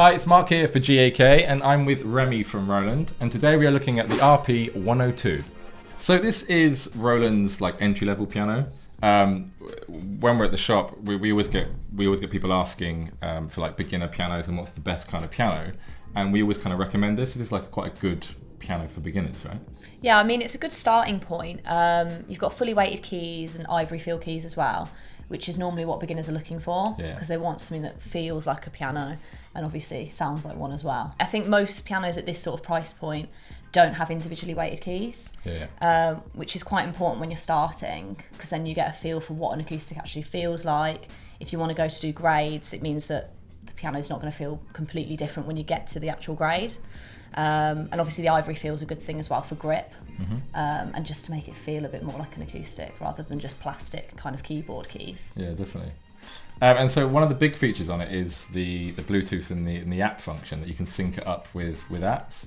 Hi, it's Mark here for GAK, and I'm with Remie from Roland, and today we are looking at the RP102. So this is Roland's entry-level piano. When we're at the shop, we always get people asking for beginner pianos and what's the best kind of piano, and we always kind of recommend this. This is quite a good piano for beginners, right? Yeah, I mean it's a good starting point. You've got fully weighted keys and ivory feel keys as well, which is normally what beginners are looking for because they want something that feels like a piano and obviously sounds like one as well. I think most pianos at this sort of price point don't have individually weighted keys, which is quite important when you're starting because then you get a feel for what an acoustic actually feels like. If you want to go to do grades, it means that the piano's not going to feel completely different when you get to the actual grade. And obviously the ivory feel is a good thing as well for grip, and just to make it feel a bit more like an acoustic rather than just plastic kind of keyboard keys. Yeah, definitely. And so one of the big features on it is the Bluetooth and the app function that you can sync it up with apps.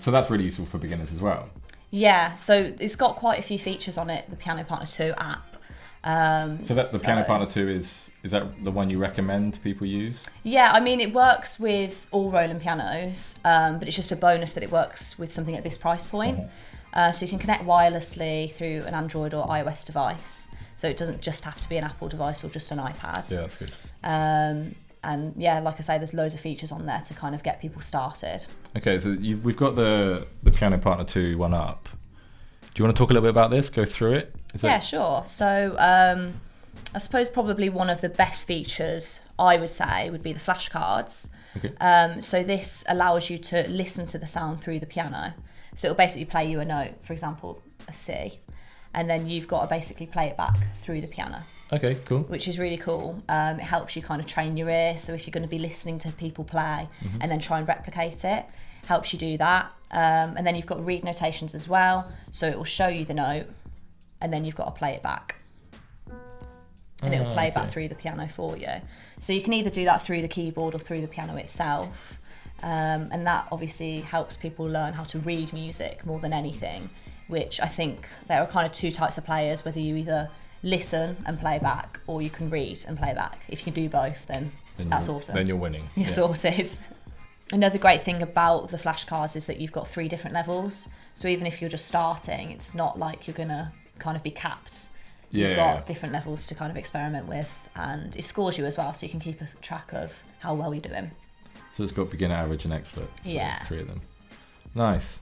So that's really useful for beginners as well. Yeah, so it's got quite a few features on it, the Piano Partner 2 app. So that's the Piano Partner 2 is that the one you recommend people use? Yeah, I mean it works with all Roland pianos, but it's just a bonus that it works with something at this price point. So you can connect wirelessly through an Android or iOS device. So it doesn't just have to be an Apple device or just an iPad. Yeah, that's good. And yeah, like I say, there's loads of features on there to kind of get people started. Okay, so we've got the Piano Partner 2 one up. Do you want to talk a little bit about this? Go through it? Sure. So I suppose probably one of the best features I would say would be the flashcards. Okay. So this allows you to listen to the sound through the piano. So it'll basically play you a note, for example, a C, and then you've got to basically play it back through the piano. Okay, cool. Which is really cool. It helps you kind of train your ear. So if you're going to be listening to people play and then try and replicate it, helps you do that. And then you've got read notations as well. So it will show you the note and then you've got to play it back. And it will play back through the piano for you. So you can either do that through the keyboard or through the piano itself. And that obviously helps people learn how to read music more than anything, which I think there are kind of two types of players, whether you either listen and play back or you can read and play back. If you can do both, then that's awesome. Then you're winning. Your sources. Another great thing about the flashcards is that you've got 3 different levels. So even if you're just starting, it's not like you're going to kind of be capped. You've got different levels to kind of experiment with, and it scores you as well, so you can keep a track of how well you're doing. So it's got beginner, average and expert. So 3 of them. Nice.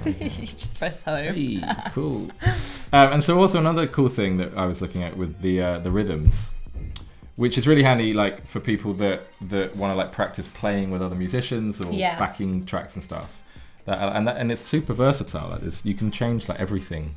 You just press home. Hey, cool. And so also another cool thing that I was looking at with the rhythms, which is really handy for people that want to practice playing with other musicians or backing tracks and stuff. And it's super versatile. You can change everything.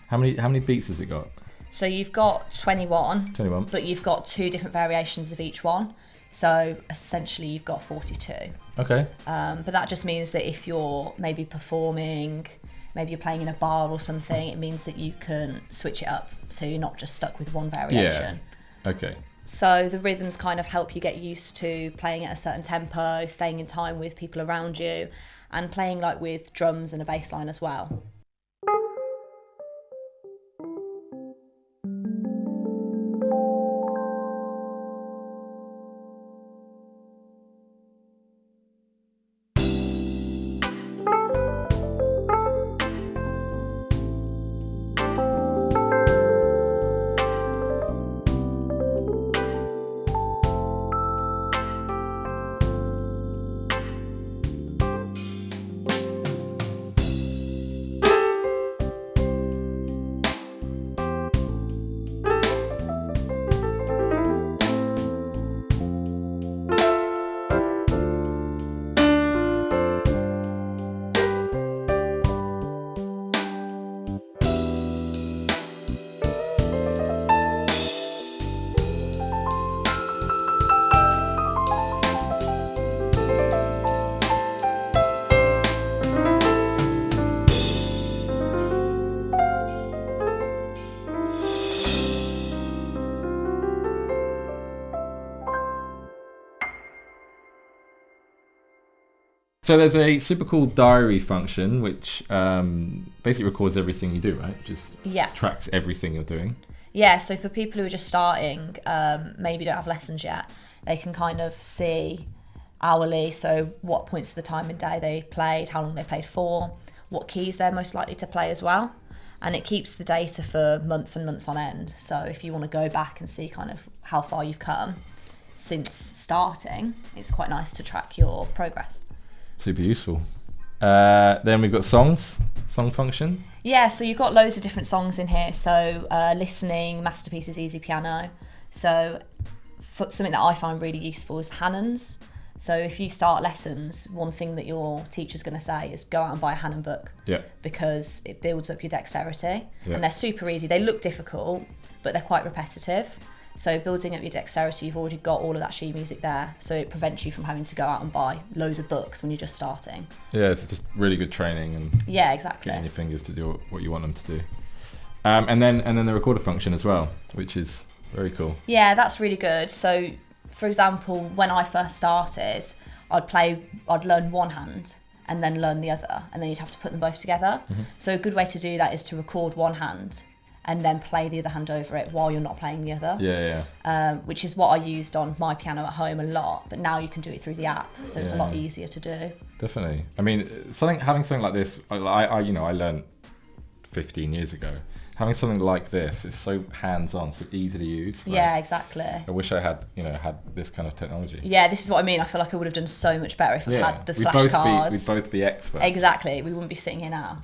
How many beats has it got? So you've got 21, but you've got 2 different variations of each one. So essentially you've got 42. Okay. But that just means that if you're maybe performing, maybe you're playing in a bar or something, it means that you can switch it up. So you're not just stuck with one variation. Yeah. Okay. So the rhythms kind of help you get used to playing at a certain tempo, staying in time with people around you, and playing like with drums and a bass line as well. So there's a super cool diary function which basically records everything you do, right? Just tracks everything you're doing. Yeah, so for people who are just starting, maybe don't have lessons yet, they can kind of see hourly, so what points of the time and day they played, how long they played for, what keys they're most likely to play as well. And it keeps the data for months and months on end. So if you want to go back and see kind of how far you've come since starting, it's quite nice to track your progress. Super useful. Then we've got song function. Yeah, so you've got loads of different songs in here. So listening, masterpieces, easy piano. So something that I find really useful is Hanons. So if you start lessons, one thing that your teacher's going to say is go out and buy a Hanon book. Yeah. Because it builds up your dexterity. Yeah. And they're super easy. They look difficult, but they're quite repetitive. So building up your dexterity, you've already got all of that sheet music there. So it prevents you from having to go out and buy loads of books when you're just starting. Yeah, it's just really good training and exactly. getting your fingers to do what you want them to do. And then the recorder function as well, which is very cool. Yeah, that's really good. So for example, when I first started, I'd learn one hand and then learn the other, and then you'd have to put them both together. Mm-hmm. So a good way to do that is to record one hand and then play the other hand over it while you're not playing the other. Which is what I used on my piano at home a lot, but now you can do it through the app, so it's a lot easier to do. Definitely. I mean, having something like this, I learned 15 years ago. Having something like this is so hands-on, so easy to use. Yeah, exactly. I wish I had this kind of technology. Yeah, this is what I mean. I feel like I would have done so much better if I had the flashcards. We'd both be experts. Exactly. We wouldn't be sitting here now.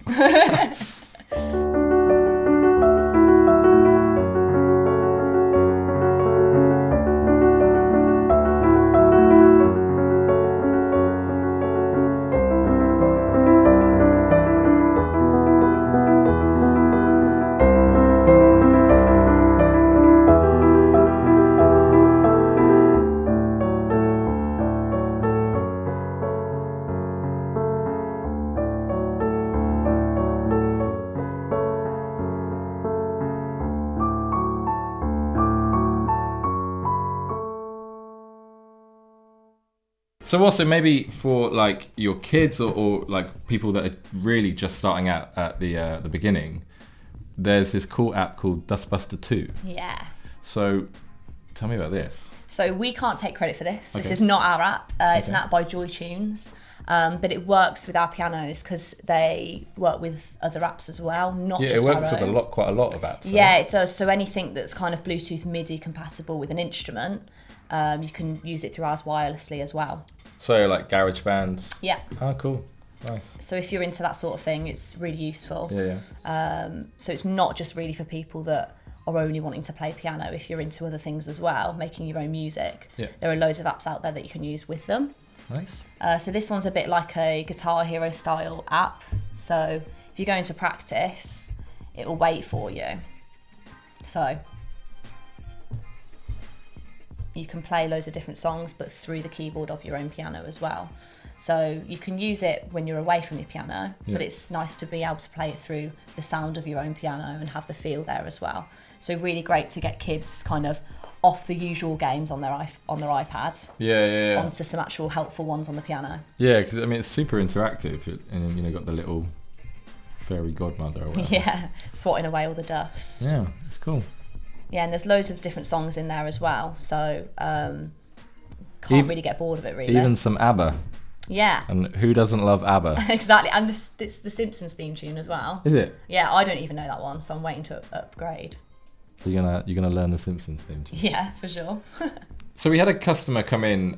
So also maybe for like your kids or like people that are really just starting out at the beginning, there's this cool app called Dustbuster 2. Yeah. So tell me about this. So we can't take credit for this. Okay. This is not our app. It's an app by Joy Tunes, but it works with our pianos because they work with other apps as well, not just our own. Yeah, it works with quite a lot of apps. Yeah, it does. So anything that's kind of Bluetooth MIDI compatible with an instrument, you can use it through ours wirelessly as well. So like GarageBand. Yeah. Oh, cool. Nice. So if you're into that sort of thing, it's really useful. Yeah. So it's not just really for people that are only wanting to play piano. If you're into other things as well, making your own music, there are loads of apps out there that you can use with them. Nice. So this one's a bit like a Guitar Hero style app. So if you go into practice, it will wait for you. So you can play loads of different songs, but through the keyboard of your own piano as well. So you can use it when you're away from your piano, but it's nice to be able to play it through the sound of your own piano and have the feel there as well. So really great to get kids kind of off the usual games on their iPad. Yeah. Onto some actual helpful ones on the piano. Yeah, because I mean it's super interactive, and you know got the little fairy godmother. Or whatever. Yeah, swatting away all the dust. Yeah, it's cool. Yeah, and there's loads of different songs in there as well, so can't really get bored of it, really. Even some ABBA. Yeah. And who doesn't love ABBA? Exactly, and it's the Simpsons theme tune as well. Is it? Yeah, I don't even know that one, so I'm waiting to upgrade. So you're gonna learn the Simpsons theme tune? Yeah, for sure. So we had a customer come in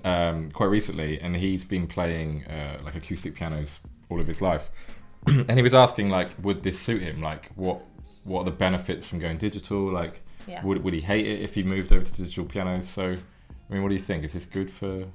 quite recently, and he's been playing like acoustic pianos all of his life, and he was asking like, would this suit him? Like, what are the benefits from going digital? Like, would he hate it if he moved over to digital pianos? So, I mean, what do you think? Is this good for?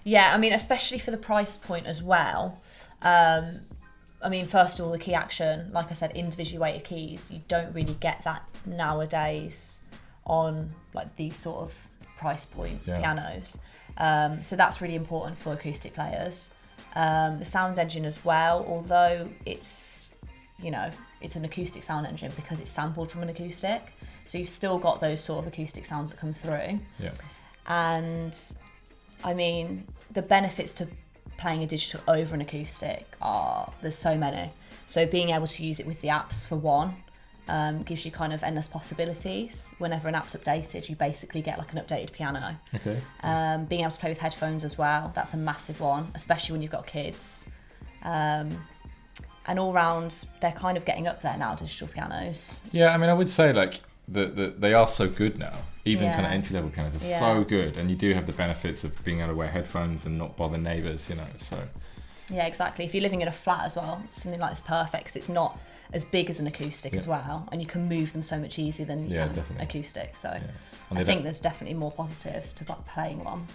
Yeah, I mean, especially for the price point as well. I mean, first of all, the key action, like I said, individually weighted keys, you don't really get that nowadays on like these sort of price point pianos. So that's really important for acoustic players. The sound engine as well, although it's an acoustic sound engine because it's sampled from an acoustic. So you've still got those sort of acoustic sounds that come through. Yeah. And I mean, the benefits to playing a digital over an acoustic there's so many. So being able to use it with the apps for one gives you kind of endless possibilities. Whenever an app's updated, you basically get like an updated piano. Okay. Being able to play with headphones as well, that's a massive one, especially when you've got kids. And all round, they're kind of getting up there now, digital pianos. Yeah, I mean, I would say like they are so good now. Even kind of entry-level pianos are so good, and you do have the benefits of being able to wear headphones and not bother neighbours, So. Yeah, exactly. If you're living in a flat as well, something like this is perfect because it's not as big as an acoustic as well, and you can move them so much easier than you can definitely. Acoustic. So I think there's definitely more positives to playing one.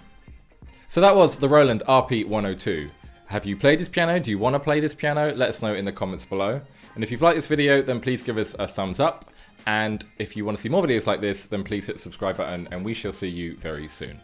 So that was the Roland RP102. Have you played this piano? Do you want to play this piano? Let us know in the comments below. And if you've liked this video, then please give us a thumbs up. And if you want to see more videos like this, then please hit the subscribe button, and we shall see you very soon.